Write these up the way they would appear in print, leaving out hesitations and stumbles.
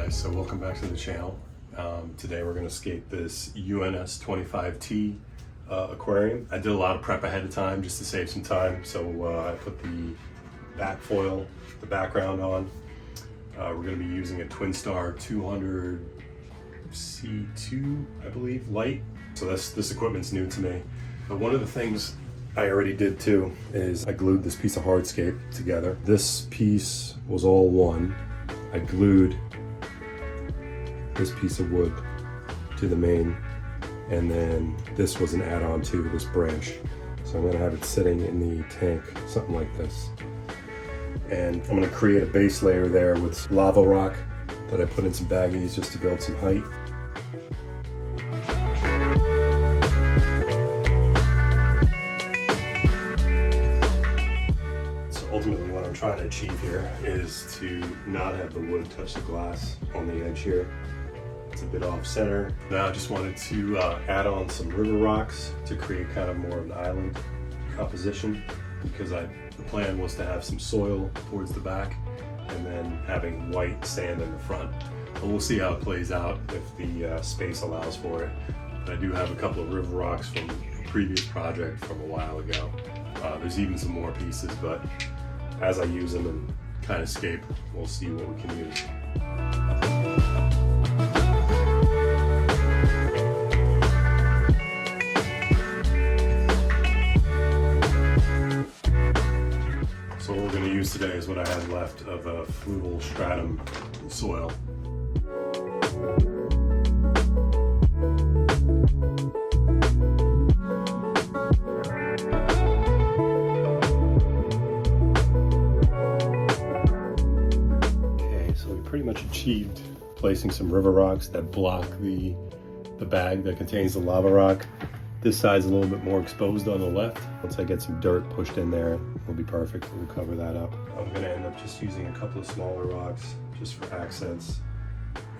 guys, so welcome back to the channel. Today we're going to skate this UNS 25T aquarium. I did a lot of prep ahead of time just to save some time, so I put the back foil, the background on. We're going to be using a Twinstar 200 C2, I believe, light. So this equipment's new to me. But one of the things I already did too is I glued this piece of hardscape together. This piece was all one. I glued this piece of wood to the main, and then this was an add-on to this branch. So I'm going to have it sitting in the tank, something like this. And I'm going to create a base layer there with lava rock that I put in some baggies just to build some height. So ultimately what I'm trying to achieve here is to not have the wood touch the glass on the edge here. It's a bit off center. Now I just wanted to add on some river rocks to create kind of more of an island composition, because the plan was to have some soil towards the back and then having white sand in the front. But we'll see how it plays out if the space allows for it. But I do have a couple of river rocks from a previous project from a while ago. There's even some more pieces, but as I use them and kind of scape, we'll see what we can use. So what we're going to use today is what I had left of a fluval stratum soil. Okay, so we pretty much achieved placing some river rocks that block the bag that contains the lava rock. This side's a little bit more exposed on the left. Once I get some dirt pushed in there, it'll be perfect. We'll cover that up. I'm gonna end up just using a couple of smaller rocks just for accents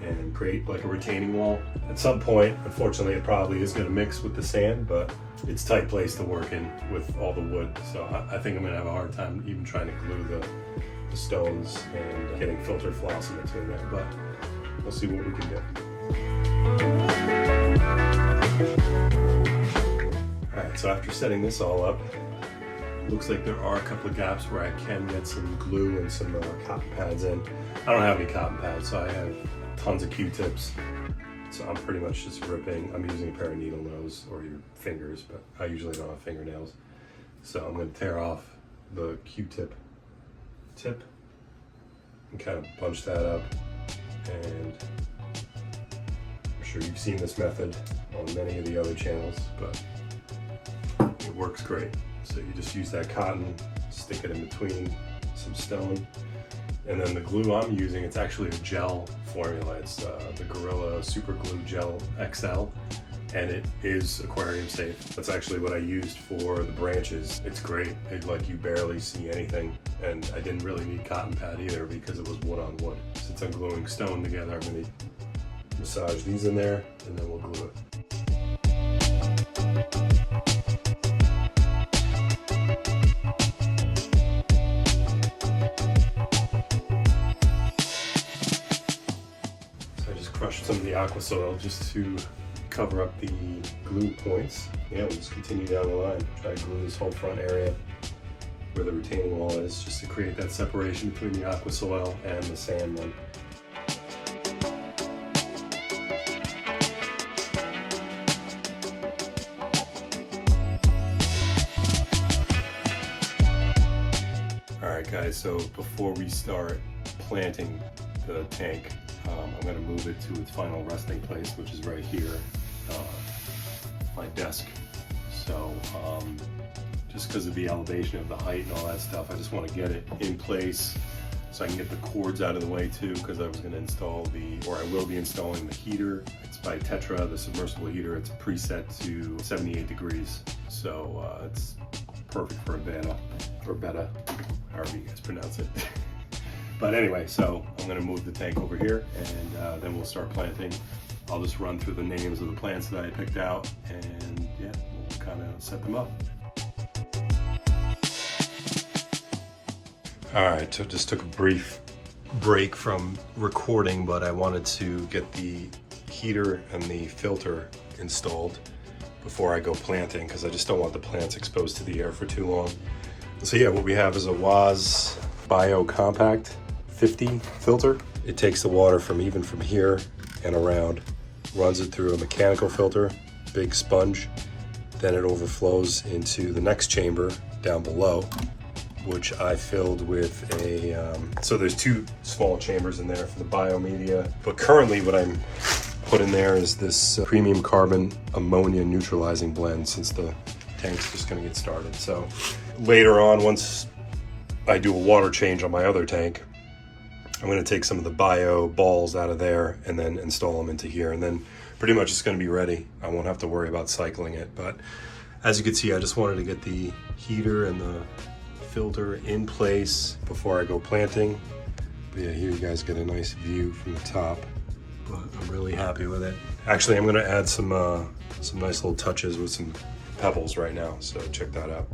and create like a retaining wall. At some point, unfortunately, it probably is gonna mix with the sand, but it's a tight place to work in with all the wood. So I think I'm gonna have a hard time even trying to glue the stones and getting filtered floss in between there, but we'll see what we can do. Alright, so after setting this all up, looks like there are a couple of gaps where I can get some glue and some cotton pads in. I don't have any cotton pads, so I have tons of Q-tips. So I'm pretty much just ripping. I'm using a pair of needle nose or your fingers, but I usually don't have fingernails. So I'm going to tear off the Q-tip tip and kind of bunch that up. And I'm sure you've seen this method on many of the other channels, but it works great. So you just use that cotton, stick it in between some stone, and then the glue I'm using, it's actually a gel formula. It's the Gorilla Super Glue Gel XL, and it is aquarium safe. That's actually what I used for the branches. It's great. Like you barely see anything, and I didn't really need cotton pad either because it was wood on wood. Since I'm gluing stone together, I'm going to massage these in there, and then we'll glue it. Crushed some of the aqua soil just to cover up the glue points. Yeah, we'll just continue down the line. Try to glue this whole front area where the retaining wall is, just to create that separation between the aqua soil and the sand one. Alright guys, so before we start planting the tank, I'm going to move it to its final resting place, which is right here, my desk. So just because of the elevation of the height and all that stuff, I just want to get it in place so I can get the cords out of the way too, because I was going to install I will be installing the heater. It's by Tetra, the submersible heater. It's preset to 78 degrees. So it's perfect for a betta, or betta, however you guys pronounce it. But anyway, so I'm going to move the tank over here, and then we'll start planting. I'll just run through the names of the plants that I picked out, and yeah, we'll kind of set them up. All right, so just took a brief break from recording, but I wanted to get the heater and the filter installed before I go planting, because I just don't want the plants exposed to the air for too long. So yeah, what we have is a WAS Bio Compact 50 filter. It takes the water from here and around, runs it through a mechanical filter, big sponge, then it overflows into the next chamber down below, which I filled with so there's 2 small chambers in there for the biomedia. But currently what I'm put in there is this premium carbon ammonia neutralizing blend, since the tank's just gonna get started. So later on, once I do a water change on my other tank, I'm gonna take some of the bio balls out of there and then install them into here. And then pretty much it's gonna be ready. I won't have to worry about cycling it. But as you can see, I just wanted to get the heater and the filter in place before I go planting. But yeah, here you guys get a nice view from the top, but I'm really happy with it. Actually, I'm gonna add some nice little touches with some pebbles right now, so check that out.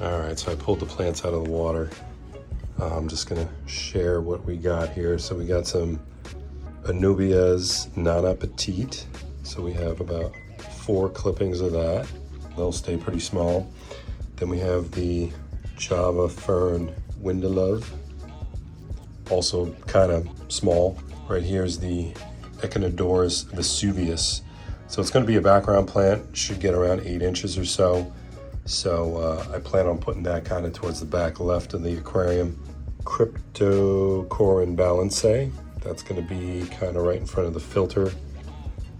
All right, so I pulled the plants out of the water. I'm just gonna share what we got here. So we got some Anubias Nana Petite. So we have about 4 clippings of that. They'll stay pretty small. Then we have the Java Fern Windelove, also kind of small. Right here is the Echinodorus Vesuvius. So it's going to be a background plant, should get around 8 inches or so. So I plan on putting that kind of towards the back left of the aquarium. Cryptocorin Balance, that's going to be kind of right in front of the filter.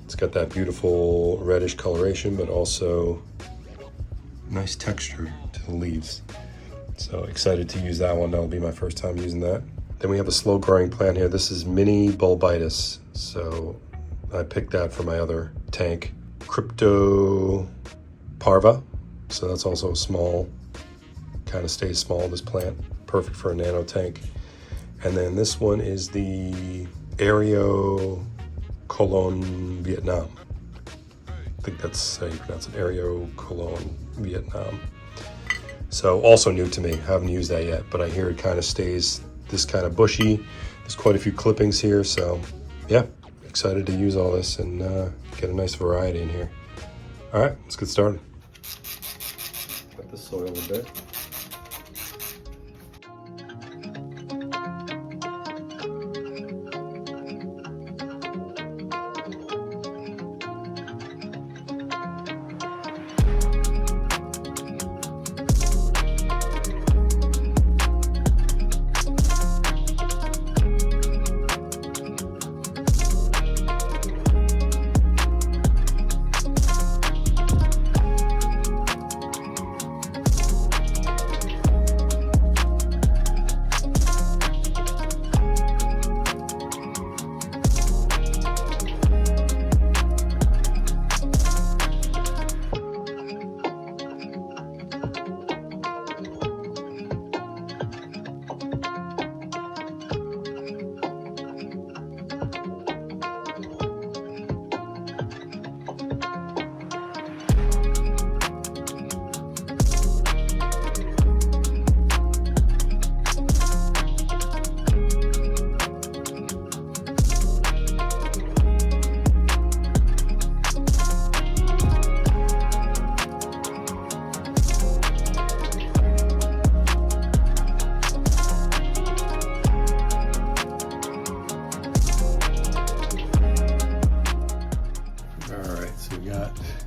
It's got that beautiful reddish coloration, but also nice texture to the leaves. So excited to use that one. That'll be my first time using that. Then we have a slow growing plant here. This is Mini Bulbitis. So I picked that for my other tank. Crypto Parva. So that's also a small, kind of stays small, this plant. Perfect for a nano tank. And then this one is the Aereo Cologne Vietnam. I think that's how you pronounce it, Aereo Cologne Vietnam. So also new to me, haven't used that yet, but I hear it kind of stays this kind of bushy. There's quite a few clippings here, so yeah, excited to use all this and get a nice variety in here. All right, let's get started. Let the soil a bit.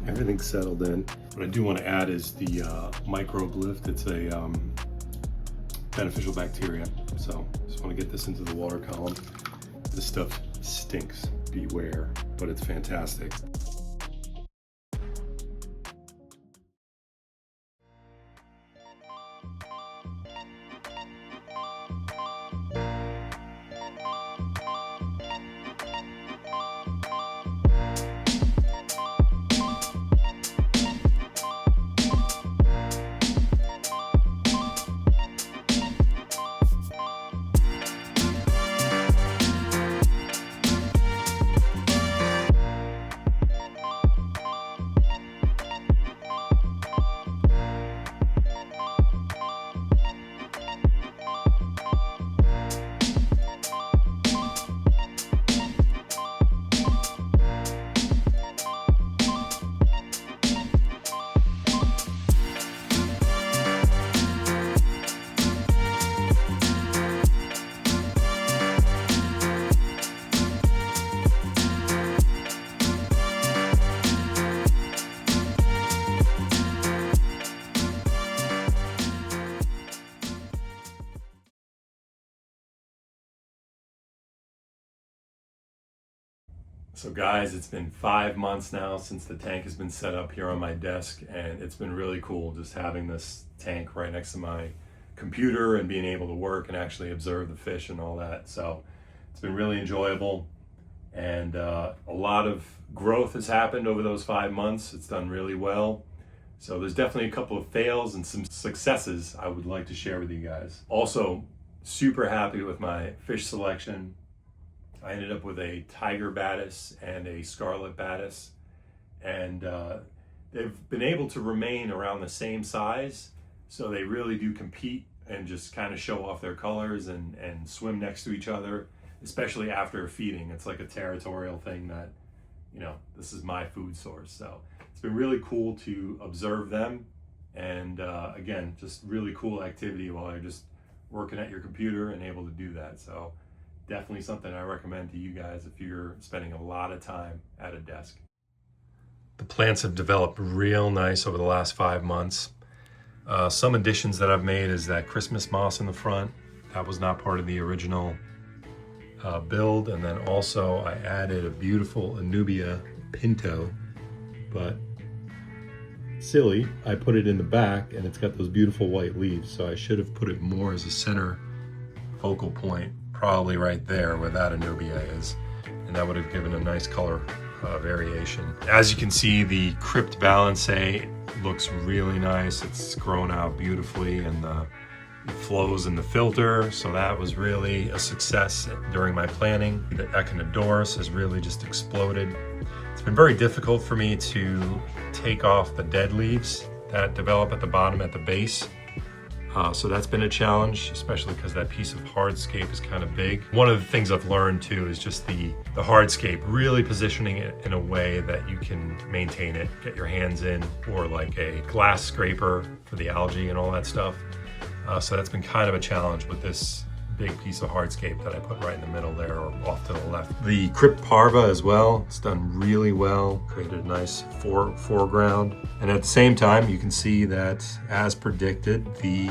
Everything's settled in. What I do want to add is the microbe lift. It's a beneficial bacteria. So just want to get this into the water column. This stuff stinks, beware, but it's fantastic. So guys, it's been 5 months now since the tank has been set up here on my desk, and it's been really cool just having this tank right next to my computer and being able to work and actually observe the fish and all that. So it's been really enjoyable, and a lot of growth has happened over those 5 months. It's done really well. So there's definitely a couple of fails and some successes I would like to share with you guys. Also, super happy with my fish selection. I ended up with a Tiger Badis and a Scarlet Badis, and they've been able to remain around the same size, so they really do compete and just kind of show off their colors and swim next to each other, especially after feeding. It's like a territorial thing that, you know, this is my food source. So it's been really cool to observe them, and again, just really cool activity while you're just working at your computer and able to do that. So definitely something I recommend to you guys if you're spending a lot of time at a desk. The plants have developed real nice over the last 5 months. Some additions that I've made is that Christmas moss in the front. That was not part of the original build. And then also I added a beautiful Anubia Pinto, but silly, I put it in the back and it's got those beautiful white leaves. So I should have put it more as a center focal point, probably right there where that Anubia is, and that would have given a nice color variation. As you can see, the Crypt Balancé looks really nice. It's grown out beautifully, and it flows in the filter, so that was really a success during my planning. The Echinodorus has really just exploded. It's been very difficult for me to take off the dead leaves that develop at the bottom at the base. So that's been a challenge, especially because that piece of hardscape is kind of big. One of the things I've learned too is just the hardscape, really positioning it in a way that you can maintain it, get your hands in, or like a glass scraper for the algae and all that stuff. So that's been kind of a challenge with this big piece of hardscape that I put right in the middle there, or off to the left. The Crypt Parva as well, it's done really well, created a nice foreground. And at the same time, you can see that, as predicted, the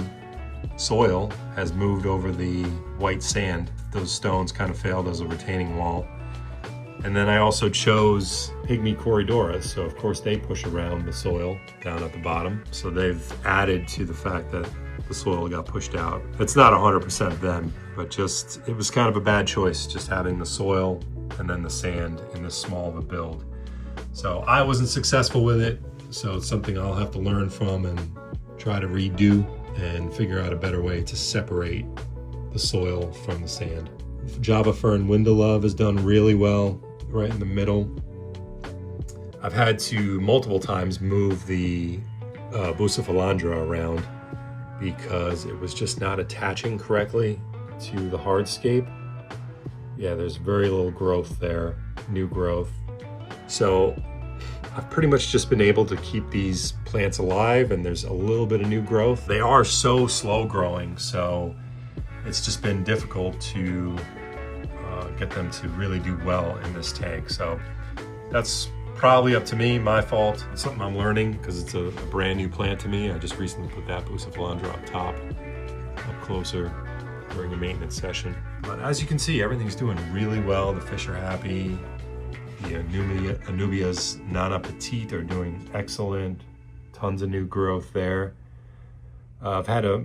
soil has moved over the white sand. Those stones kind of failed as a retaining wall. And then I also chose Pygmy Corydora, so of course they push around the soil down at the bottom. So they've added to the fact that the soil got pushed out. It's not 100% them, but just, it was kind of a bad choice, just having the soil and then the sand in this small of a build. So I wasn't successful with it, so it's something I'll have to learn from and try to redo and figure out a better way to separate the soil from the sand. Java Fern Windalove has done really well right in the middle. I've had to multiple times move the Bucephalandra around because it was just not attaching correctly to the hardscape. Yeah, there's very little growth there, new growth. So I've pretty much just been able to keep these plants alive, and there's a little bit of new growth. They are so slow growing, so it's just been difficult to get them to really do well in this tank. So that's probably up to me, my fault. It's something I'm learning because it's a brand new plant to me. I just recently put that Bucephalandra up top, up closer during a maintenance session. But as you can see, everything's doing really well. The fish are happy. The Anubias Nana Petite are doing excellent. Tons of new growth there. I've had a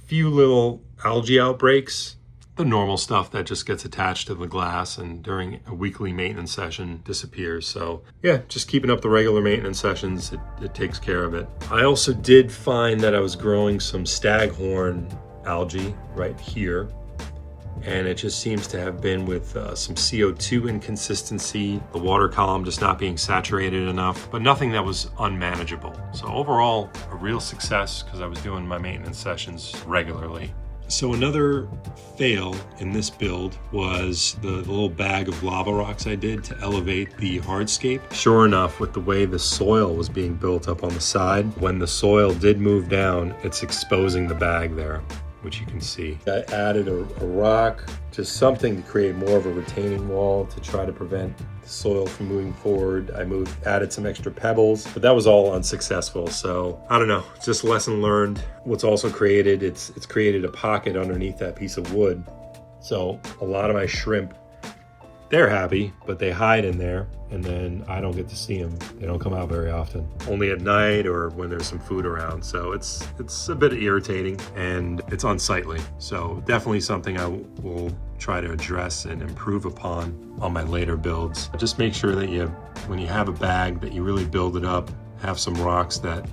few little algae outbreaks, the normal stuff that just gets attached to the glass and during a weekly maintenance session disappears. So yeah, just keeping up the regular maintenance sessions, it takes care of it. I also did find that I was growing some staghorn algae right here, and it just seems to have been with some CO2 inconsistency, the water column just not being saturated enough, but nothing that was unmanageable. So overall, a real success because I was doing my maintenance sessions regularly. So another fail in this build was the little bag of lava rocks I did to elevate the hardscape. Sure enough, with the way the soil was being built up on the side, when the soil did move down, it's exposing the bag there, which you can see. I added a rock, just something to create more of a retaining wall to try to prevent the soil from moving forward. I added some extra pebbles, but that was all unsuccessful. So I don't know, just lesson learned. What's also created, it's created a pocket underneath that piece of wood. So a lot of my shrimp they're happy, but they hide in there, and then I don't get to see them. They don't come out very often, only at night or when there's some food around. So it's a bit irritating and it's unsightly. So definitely something I will try to address and improve upon on my later builds. Just make sure that when you have a bag, that you really build it up, have some rocks that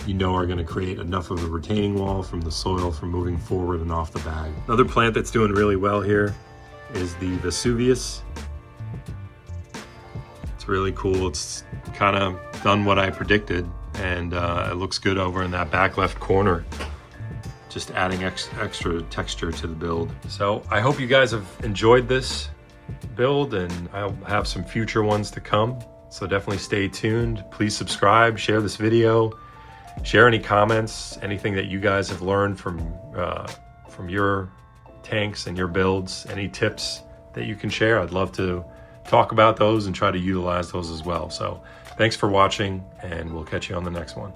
you know are going to create enough of a retaining wall from the soil from moving forward and off the bag. Another plant that's doing really well here is the Vesuvius. It's really cool. It's kind of done what I predicted, and it looks good over in that back left corner, just adding extra texture to the build. So I hope you guys have enjoyed this build, and I'll have some future ones to come. So definitely stay tuned. Please subscribe, share this video, share any comments, anything that you guys have learned from your tanks and your builds, any tips that you can share. I'd love to talk about those and try to utilize those as well. So thanks for watching, and we'll catch you on the next one.